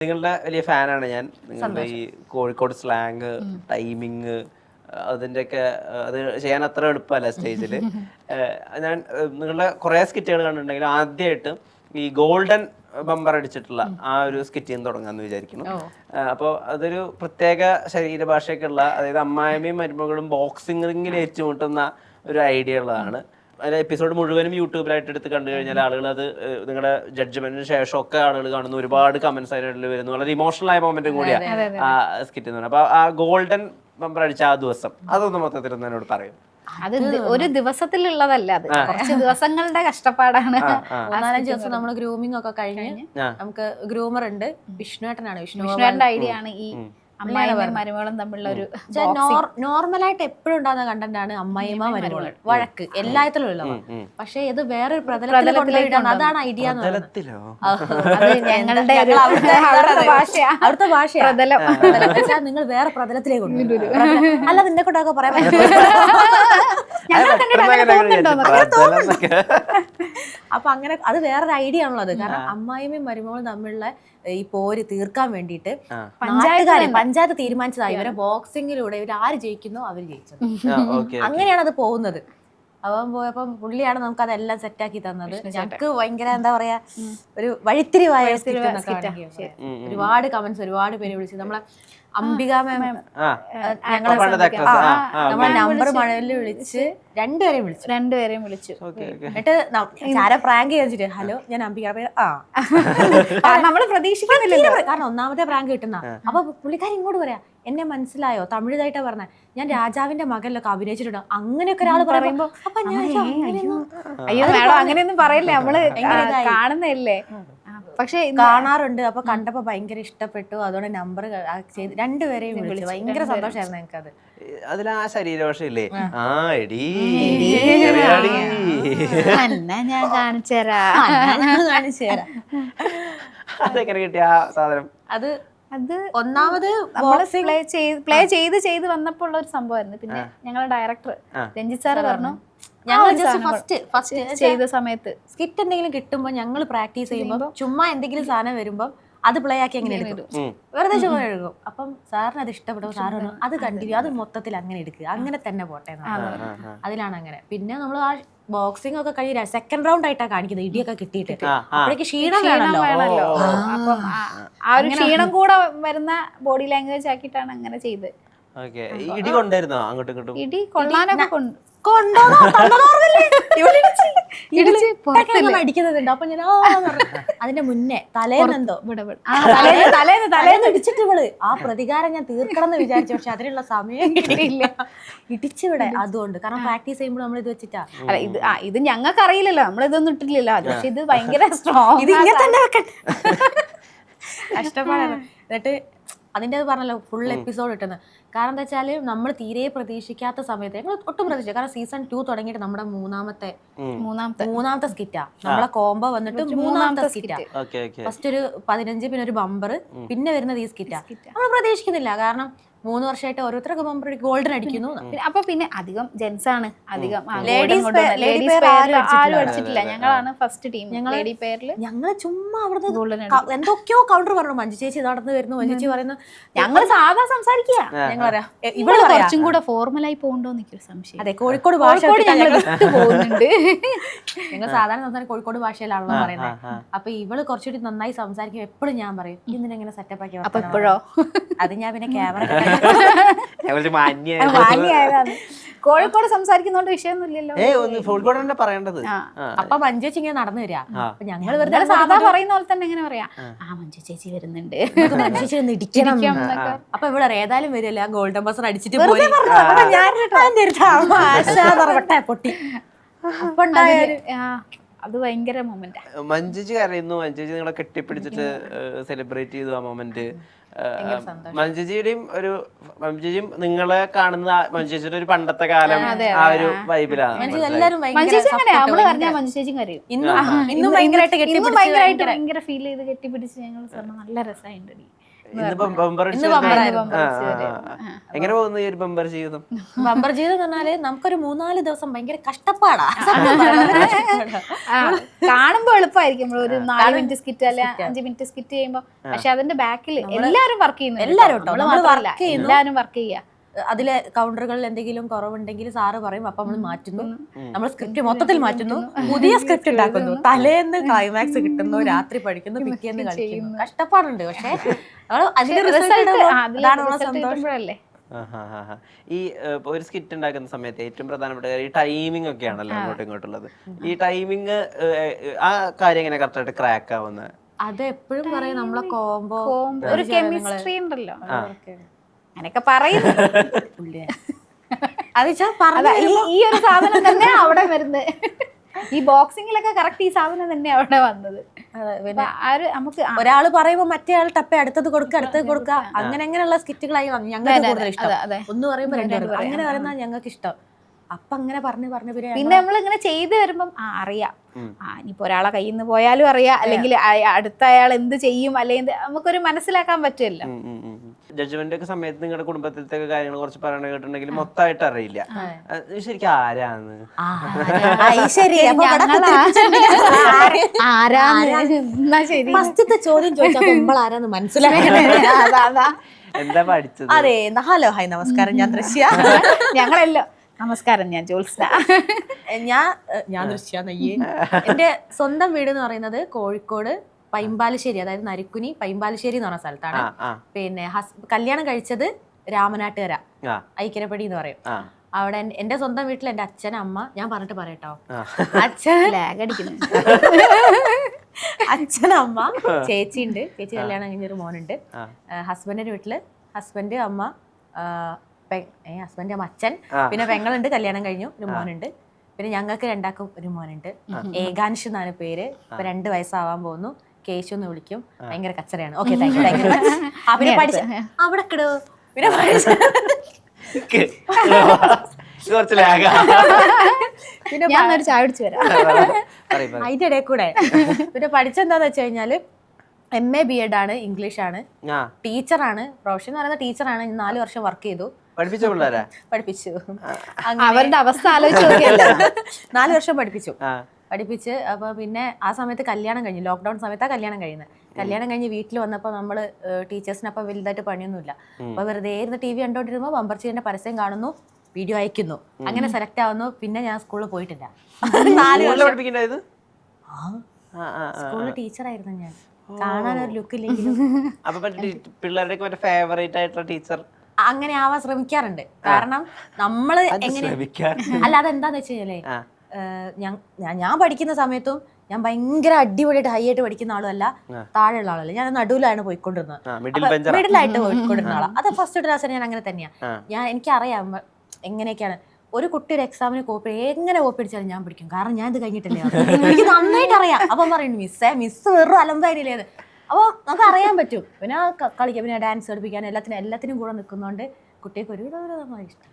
നിങ്ങളുടെ വലിയ ഫാനാണ് ഞാൻ. നിങ്ങളുടെ ഈ കോഴിക്കോട് സ്ലാങ്, ടൈമിങ്, അതിൻ്റെയൊക്കെ അത് ചെയ്യാൻ അത്ര എളുപ്പമല്ല സ്റ്റേജിൽ. ഞാൻ നിങ്ങളുടെ കുറേ സ്കിറ്റുകൾ കണ്ടിട്ടുണ്ടെങ്കിൽ ആദ്യമായിട്ട് ഈ ഗോൾഡൻ ബമ്പർ അടിച്ചിട്ടുള്ള ആ ഒരു സ്കിറ്റിൽ നിന്ന് തുടങ്ങാമെന്ന് വിചാരിക്കുന്നു. അപ്പോൾ അതൊരു പ്രത്യേക ശരീരഭാഷയൊക്കെ ഉള്ള, അതായത് അമ്മായിമ്മയും മരുമകളും ബോക്സിംഗ് റിങ്ങിൽ ഏറ്റുമുട്ടുന്ന ഒരു ഐഡിയ ഉള്ളതാണ്. അതിന്റെ എപ്പിസോഡ് മുഴുവനും യൂട്യൂബിലായിട്ട് എടുത്ത് കണ്ടു കഴിഞ്ഞാൽ ആളുകൾ അത് നിങ്ങളുടെ ജഡ്ജ്മെന്റിന് ശേഷം ഒക്കെ ആളുകൾ കാണുന്നു. ഒരുപാട് കമന്റ്സ് അതിനിടയിൽ വരുന്നു. വളരെ ഇമോഷണൽ ആയ മൊമെന്റും കൂടിയാണ് ആ സ്കിറ്റ് എന്ന് പറയുന്നത്. അപ്പൊ ആ ഗോൾഡൻ ബമ്പർ അടിച്ച ആ ദിവസം അതൊന്ന് മൊത്തത്തിൽ എന്നോട് പറയും. അത് ഒരു ദിവസത്തിലുള്ളതല്ല, അത് കുറച്ച് ദിവസങ്ങളുടെ കഷ്ടപ്പാടാണ്. 4-5 ദിവസം നമ്മൾ ഗ്രൂമിംഗ് ഒക്കെ കഴിഞ്ഞ് നമുക്ക് ഗ്രൂമർ ഉണ്ട്, വിഷ്ണുവേട്ടനാണ്. വിഷ്ണുവേട്ടന്റെ ഐഡിയ ആണ് ഈ അമ്മായിയും മരുമകളും തമ്മിലുള്ള ഒരു നോർമലായിട്ട് എപ്പോഴും ഉണ്ടാകുന്ന കണ്ടന്റ് ആണ് അമ്മായിമ്മ മരുമകൾ വഴക്ക് എല്ലാത്തിലും ഉള്ളവ. പക്ഷെ ഇത് വേറൊരു പ്രതലത്തിൽ കൊണ്ടുപോയിട്ടാണ്, അതാണ് ഐഡിയ എന്ന് പറയുന്നത്. ഞങ്ങളുടെ അവിടുത്തെ ഭാഷ നിങ്ങൾ വേറെ പ്രതലത്തിലേക്ക് കൊണ്ടുവരും. അല്ല നിന്നെ കൊണ്ടൊക്കെ പറയാൻ അപ്പൊ അങ്ങനെ അത് വേറൊരു ഐഡിയ ആണുള്ളത്. കാരണം അമ്മായിമ്മയും മരുമകളും തമ്മിലുള്ള ഈ പോര് തീർക്കാൻ വേണ്ടിയിട്ട് പഞ്ചായത്ത് തീരുമാനിച്ചതായി ഇവരെ ബോക്സിങ്ങിലൂടെ ഇവർ ആര് ജയിക്കുന്നോ അവർ ജയിച്ചത്. അങ്ങനെയാണ് അത് പോകുന്നത്. അവൻ പോയപ്പം പുള്ളിയാണ് നമുക്ക് അതെല്ലാം സെറ്റാക്കി തന്നത്. ഞങ്ങൾക്ക് ഭയങ്കര എന്താ പറയാ ഒരു വഴിത്തിരിവായ ഒരുപാട് കമന്റ്സ്, ഒരുപാട് പേര് വിളിച്ചു. നമ്മളെ അംബിക മാം നമ്മളെ നമ്പർ മഴവിൽ വിളിച്ച് രണ്ടുപേരെയും വിളിച്ചു. എന്നിട്ട് ചാര പ്രാങ്ക് ചെയ്തിട്ട് ഹലോ ഞാൻ അംബിക നമ്മള് പ്രതീക്ഷിക്കുന്നില്ല. കാരണം ഒന്നാമത്തെ പ്രാങ്ക് കിട്ടുന്ന. അപ്പൊ പുള്ളിക്കാരി ഇങ്ങോട്ട് പറയാ എന്നെ മനസ്സിലായോ, തമിഴിതായിട്ടാ പറഞ്ഞ ഞാൻ രാജാവിന്റെ മകനിലൊക്കെ അഭിനയിച്ചിട്ടുണ്ടോ അങ്ങനെയൊക്കെ ഒരാൾ പറയുമ്പോ അപ്പൊ ഞാൻ അയ്യോ മാഡം അങ്ങനെയൊന്നും പറയില്ലേ, നമ്മള് കാണുന്നല്ലേ. പക്ഷെ കാണാറുണ്ട്. അപ്പൊ കണ്ടപ്പോ ഭയങ്കര ഇഷ്ടപ്പെട്ടു. അതുകൊണ്ട് നമ്പർ ചെയ്ത് രണ്ടുപേരെയും വിളിച്ചു. ഭയങ്കര സന്തോഷമായിരുന്നു ഞങ്ങൾക്ക്. അത് അതിൽ ആ ശരീരഭാഷയില്ലേ, ആ എടീ ഞാൻ കാണിച്ചുതരാ അതെങ്ങനെ കിട്ടിയ ആ സാധനം? അത് ഒന്നാമത് പ്ലേ ചെയ്ത് വന്നപ്പോൾ ഉള്ള ഒരു സംഭവമായിരുന്നു. പിന്നെ ഞങ്ങളുടെ ഡയറക്ടർ രഞ്ജിത്ത് സാറ് പറഞ്ഞു, ഫസ്റ്റ് ചെയ്ത സമയത്ത് സ്കിറ്റ് എന്തെങ്കിലും കിട്ടുമ്പോൾ ഞങ്ങൾ പ്രാക്ടീസ് ചെയ്യുമ്പോൾ ചുമ്മാ എന്തെങ്കിലും സാധനം വരുമ്പോൾ അത് പ്ലേ ആക്കി അങ്ങനെ എടുക്കും, വെറുതെ ചുമ്മാ എടുക്കും. അപ്പം സാറിന് അത് ഇഷ്ടപ്പെടും. സാറ് പറഞ്ഞു അത് കണ്ടിന്യൂ, അത് മൊത്തത്തിൽ അങ്ങനെ എടുക്കുക, അങ്ങനെ തന്നെ പോട്ടെ. അതിലാണ് അങ്ങനെ. പിന്നെ നമ്മൾ ആ ബോക്സിംഗ് ഒക്കെ കഴിഞ്ഞ സെക്കൻഡ് റൗണ്ട് ആയിട്ടാണ് കാണിക്കുന്നത്, ഇടിയൊക്കെ കിട്ടിയിട്ട്. അപ്പോഴേക്ക് ക്ഷീണം വേണമല്ലോ. അപ്പം ആ ഒരു ക്ഷീണം കൂടെ വരുന്ന ബോഡി ലാംഗ്വേജ് ആക്കിയിട്ടാണ് അങ്ങനെ ചെയ്ത്. ഇടി കൊണ്ടായിരുന്നോ അങ്ങോട്ടും ഇങ്ങോട്ടും? ഇടി കൊള്ളാനൊക്കെ അടിക്കുന്നുണ്ട്. അപ്പൊ ഞാൻ അതിന്റെ മുന്നേ തലേന്നെന്തോ തലേന്ന് ഇടിച്ചിട്ട് ഇവള് ആ പ്രതികാരം ഞാൻ തീർക്കണം എന്ന് വിചാരിച്ചു. പക്ഷെ അതിനുള്ള സമയം കിട്ടിയില്ല. ഇടിച്ചിവിടെ അതുകൊണ്ട്, കാരണം പ്രാക്ടീസ് ചെയ്യുമ്പോൾ നമ്മൾ ഇത് വെച്ചിട്ടാ. ഇത് ഞങ്ങൾക്ക് അറിയില്ലല്ലോ, നമ്മളിതൊന്നും ഇട്ടില്ലല്ലോ. പക്ഷെ ഇത് ഭയങ്കര സ്ട്രോങ്, ഇത് ഇങ്ങനെ തന്നെ വെക്കട്ടെ. കഷ്ടപ്പാടാണ്. എന്നിട്ട് അതിൻ്റെ അത് പറഞ്ഞല്ലോ ഫുൾ എപ്പിസോഡ് കിട്ടുന്നത്. കാരണം എന്താ വെച്ചാൽ നമ്മൾ തീരെ പ്രതീക്ഷിക്കാത്ത സമയത്ത് ഞങ്ങൾ ഒട്ടും പ്രതീക്ഷിച്ചു. കാരണം സീസൺ 2 തുടങ്ങിയിട്ട് നമ്മുടെ മൂന്നാമത്തെ സ്കിറ്റാ. നമ്മളെ കോംബോ വന്നിട്ട് മൂന്നാമത്തെ സ്കിറ്റാ. ഫസ്റ്റ് ഒരു 15, പിന്നെ ഒരു ബമ്പർ, പിന്നെ വരുന്നത് ഈ സ്കിറ്റാ. നമ്മൾ പ്രതീക്ഷിക്കുന്നില്ല. കാരണം 3 വർഷമായിട്ട് ഓരോരുത്തരൊക്കെ ബമ്പർ ഗോൾഡൻ അടിക്കുന്നു. അപ്പൊ പിന്നെ അധികം ജെൻസ് ആണ്, അധികം ലേഡീസ് ആരും അടിച്ചിട്ടില്ല. ഞങ്ങളാണ് ഫസ്റ്റ് ടീം. ഞങ്ങള് ചുമ്മാ അവിടുന്ന് എന്തൊക്കെയോ കൗണ്ടർ പറഞ്ഞു. മഞ്ജു ചേച്ചി നടന്നു വരുന്നു, മഞ്ജു ചേച്ചി പറയുന്നു. ഞങ്ങള് സാധാ സംസാരിക്കുക. ഇവിടെ കുറച്ചും കൂടെ ഫോർമലായി പോകണ്ടോന്ന് എനിക്കൊരു സംശയം. അതെ, കോഴിക്കോട് ഭാഷ പോകുന്നുണ്ട്. ഞങ്ങൾ സാധാരണ സംസാരം കോഴിക്കോട് ഭാഷയിലാണല്ലോ പറയുന്നത്. അപ്പൊ ഇവള് കുറച്ചുകൂടി നന്നായി സംസാരിക്കും. എപ്പോഴും ഞാൻ പറയും ഇതിനെങ്ങനെ സെറ്റപ്പ് ആക്കി. അപ്പൊ ഇപ്പോഴോ അത് ഞാൻ പിന്നെ ക്യാമറ കോഴിക്കോട് സംസാരിക്കുന്നോണ്ട് വിഷയമൊന്നുമില്ലല്ലോ. അപ്പൊ മഞ്ജു ചേച്ചി ഇങ്ങനെ നടന്നു വരിക. അപ്പൊ ഞങ്ങൾ വെറുതെ സാധാ പറയുന്ന പോലെ തന്നെ എങ്ങനെ പറയാ, ആ മഞ്ജു ചേച്ചി വരുന്നുണ്ട്, മഞ്ജു ചേച്ചി ഒന്ന് ഇടിക്കണം. അപ്പൊ ഇവിടെ ഏതായാലും വരില്ല, ഗോൾഡൻ ബസർ അടിച്ചിട്ട് പൊട്ടി. അപ്പൊ അത് ഭയങ്കര മൊമെന്റ്. മഞ്ജുജി കരയുന്നു, മഞ്ജുജി നിങ്ങളെ കെട്ടിപ്പിടിച്ചിട്ട് സെലിബ്രേറ്റ് ചെയ്തു ആ മൊമെന്റ്. മഞ്ജുജിയും നിങ്ങളെ കാണുന്ന മഞ്ജുജിയുടെ ഒരു പണ്ടത്തെ കാലം ആ ഒരു വൈബിലാണ്. ഭയങ്കര ഫീൽ ചെയ്ത് കെട്ടിപ്പിടിച്ച് ഞങ്ങൾ നല്ല രസമായിട്ട്. എങ്ങനെ പോകുന്നു ഈ ഒരു ബമ്പർ ജീവിതം? ബമ്പർ ജീവിതം എന്ന് പറഞ്ഞാല് നമുക്കൊരു 3-4 ദിവസം ഭയങ്കര കഷ്ടപ്പാടാ. കാണുമ്പോ എളുപ്പമായിരിക്കും, നമ്മൾ ഒരു 4 മിനിറ്റ് സ്കിറ്റ് അല്ലെ 5 മിനിറ്റ് സ്കിറ്റ് ചെയ്യുമ്പോ, പക്ഷെ അതിന്റെ ബാക്കിൽ എല്ലാരും വർക്ക് ചെയ്യുന്നു. എല്ലാരും വർക്ക് ചെയ്യാ. അതിലെ കൗണ്ടറുകളിൽ എന്തെങ്കിലും കുറവുണ്ടെങ്കിൽ സാറ് പറയും, അപ്പൊ നമ്മൾ മാറ്റുന്നു, നമ്മൾ സ്ക്രിപ്റ്റ് മൊത്തത്തിൽ മാറ്റുന്നു, പുതിയ സ്ക്രിപ്റ്റ് ഉണ്ടാക്കുന്നു, തലേന്ന് ക്ലൈമാക്സ് കിട്ടുന്നു, രാത്രി പഠിക്കുന്നു, പിറ്റേന്ന് കളിക്കുന്നു. കഷ്ടപ്പാടുണ്ട്, പക്ഷെ അതിന്റെ റിസൾട്ട് സന്തോഷമല്ലേ. ഈ ഒരു സ്കിറ്റ് ഉണ്ടാക്കുന്ന സമയത്ത് ഏറ്റവും പ്രധാനപ്പെട്ട കാര്യം ഈ ടൈമിംഗ് ഒക്കെ ആണല്ലോ അങ്ങോട്ടും ഇങ്ങോട്ടുള്ളത്. ഈ ടൈമിംഗ് ആ കാര്യം എങ്ങനെ കറക്റ്റായിട്ട് ക്രാക്ക് ആവുന്നത്? അത് എപ്പോഴും പറയും നമ്മളെ കോംബോ ഒരു കെമിസ്ട്രി ഉണ്ടല്ലോ അങ്ങനെയൊക്കെ പറയുന്നു. ഈ ഒരു സാധനം തന്നെ അവിടെ വരുന്നത്, ഈ ബോക്സിങ്ങിലൊക്കെ കറക്റ്റ് ഈ സാധനം തന്നെ അവിടെ വന്നത്. നമുക്ക് ഒരാള് പറയുമ്പോ മറ്റേ ആൾ ടപ്പേ അടുത്തത് കൊടുക്കുക അങ്ങനെയുള്ള സ്കിറ്റുകളായി ഞങ്ങൾക്ക് കൂടുതൽ ഇഷ്ടം. ഒന്ന് പറയുമ്പോ അങ്ങനെ പറയുന്ന ഞങ്ങൾക്ക് ഇഷ്ടം. അപ്പൊ അങ്ങനെ പറഞ്ഞു പിന്നെ നമ്മൾ ഇങ്ങനെ ചെയ്ത് വരുമ്പം അറിയാം, ഇനിയിപ്പോ ഒരാളെ കയ്യിൽ നിന്ന് പോയാലും അറിയാം, അല്ലെങ്കിൽ അടുത്ത അയാൾ എന്ത് ചെയ്യും, അല്ലെങ്കിൽ നമുക്കൊരു മനസ്സിലാക്കാൻ പറ്റുമല്ലോ. ജഡ്ജ്മെന്റ് ഒക്കെ സമയത്ത് നിങ്ങളുടെ കുടുംബത്തിലത്തെ കാര്യങ്ങൾ കുറച്ച് പറയണ കേട്ടിട്ടുണ്ടെങ്കിൽ മൊത്തമായിട്ട് അറിയില്ല ശരിക്കും ആരാന്ന്. ഫസ്റ്റത്തെ ചോദ്യം ചോദിച്ചാൽ നമ്മൾ ആരാന്ന് മനസ്സിലാക്കി. എന്താ പഠിച്ചത്? അതെ, ഹലോ ഹായ് നമസ്കാരം, ഞാൻ ദൃശ്യ. ഞങ്ങളല്ലോ നമസ്കാരം, ഞാൻ ജ്യോത്സ്ന. ഞാൻ ദൃശ്യ നെയ്യ്. എന്റെ സ്വന്തം വീട് എന്ന് പറയുന്നത് കോഴിക്കോട് പൈമ്പാലശ്ശേരി, അതായത് നരിക്കുനി പൈമ്പാലശ്ശേരി എന്ന് പറഞ്ഞ സ്ഥലത്താണ്. പിന്നെ കല്യാണം കഴിച്ചത് രാമനാട്ടുകര ഐക്കരപ്പടി എന്ന് പറയും. അവിടെ എന്റെ സ്വന്തം വീട്ടിൽ എന്റെ അച്ഛൻ, അമ്മ, ഞാൻ പറഞ്ഞിട്ട് പറയട്ടോ, അച്ഛൻ, അമ്മ, ചേച്ചി ഉണ്ട്, ചേച്ചി കല്യാണം കഴിഞ്ഞൊരു മോനുണ്ട്. ഹസ്ബൻഡിന്റെ വീട്ടില് ഹസ്ബൻഡ്, അമ്മ, ഹസ്ബൻഡ്, അമ്മ, അച്ഛൻ, പിന്നെ പെങ്ങളുണ്ട്, കല്യാണം കഴിഞ്ഞു, ഒരു മോനുണ്ട്. പിന്നെ ഞങ്ങൾക്ക് രണ്ടാക്കും ഒരു മോനുണ്ട്. ഏകാൻഷ് എന്നാണ് പേര്. ഇപ്പൊ 2 വയസ്സാവാൻ പോകുന്നു. കേശു എന്ന് വിളിക്കും. ഭയങ്കര കച്ചറയാണ്. Okay, thank you. പിന്നെ പഠിച്ച അവിടെ കിടോ. പിന്നെ ഞാനൊരു ചായ പിടിച്ചു വരാം അതിന്റെ ഇടയിൽ കൂടെ. പിന്നെ പഠിച്ചെന്താന്ന് വെച്ച് കഴിഞ്ഞാല് MA BEd ആണ്, ഇംഗ്ലീഷാണ്, ടീച്ചറാണ്. പ്രൊഫഷൻ എന്ന് പറയുന്ന ടീച്ചറാണ്. 4 വർഷം വർക്ക് ചെയ്തു, പഠിപ്പിച്ചു. അവരുടെ അവസ്ഥ ആലോചിച്ച് 4 വർഷം പഠിപ്പിച്ച്. അപ്പൊ പിന്നെ ആ സമയത്ത് കല്യാണം കഴിഞ്ഞു, ലോക്ക്ഡൌൺ സമയത്താണ് കല്യാണം കഴിയുന്നത്. കല്യാണം കഴിഞ്ഞ് വീട്ടിൽ വന്നപ്പോൾ നമ്മള് ടീച്ചേഴ്സിനപ്പം വലുതായിട്ട് പണിയൊന്നുമില്ല. അപ്പൊ വെറുതെ ഇരുന്ന് TV കണ്ടോണ്ടിരുമ്പോ ബമ്പർ ചീരിന്റെ പരസ്യം കാണുന്നു, വീഡിയോ അയക്കുന്നു, അങ്ങനെ സെലക്ട് ആവുന്നു. പിന്നെ ഞാൻ സ്കൂളിൽ പോയിട്ടില്ല. 4 വർഷം സ്കൂളിൽ ടീച്ചറായിരുന്നു ഞാൻ. കാണാനൊരു ലുക്ക് ഇല്ലെങ്കിലും അങ്ങനെ ആവാൻ ശ്രമിക്കാറുണ്ട്. കാരണം നമ്മള് എങ്ങനെ അല്ല, അതെന്താന്ന് വെച്ച് കഴിഞ്ഞാലേ, ഞാൻ പഠിക്കുന്ന സമയത്തും ഞാൻ ഭയങ്കര അടിപൊളിയായിട്ട് ഹൈ ആയിട്ട് പഠിക്കുന്ന ആളുമല്ല, താഴെയുള്ള ആളല്ല. ഞാൻ നടുവിലാണ് പോയിക്കൊണ്ടിരുന്നത്, മിഡിലായിട്ട് പോയിക്കൊണ്ടിരുന്ന ആളാണ്. അത് ഫസ്റ്റ് ക്ലാസ്സിൽ ഞാൻ അങ്ങനെ തന്നെയാണ്. എനിക്കറിയാം എങ്ങനെയൊക്കെയാണ്. ഒരു കുട്ടി ഒരു എക്സാമിന് എങ്ങനെ കോപ്പി അടിച്ചാലും ഞാൻ പിടിക്കും. കാരണം ഞാൻ ഇത് കഴിഞ്ഞിട്ടില്ലേ, എനിക്ക് നന്നായിട്ട് അറിയാം. അപ്പം പറയും മിസ് വെറും അലമ്പായിരില്ലേ. അപ്പോൾ നമുക്ക് അറിയാൻ പറ്റും. പിന്നെ കളിക്കാം, പിന്നെ ഡാൻസ് കളിപ്പിക്കാൻ എല്ലാത്തിനും കൂടെ നിൽക്കുന്നതുകൊണ്ട് കുട്ടികൾക്ക് ഒരുവിധം ഇഷ്ടം.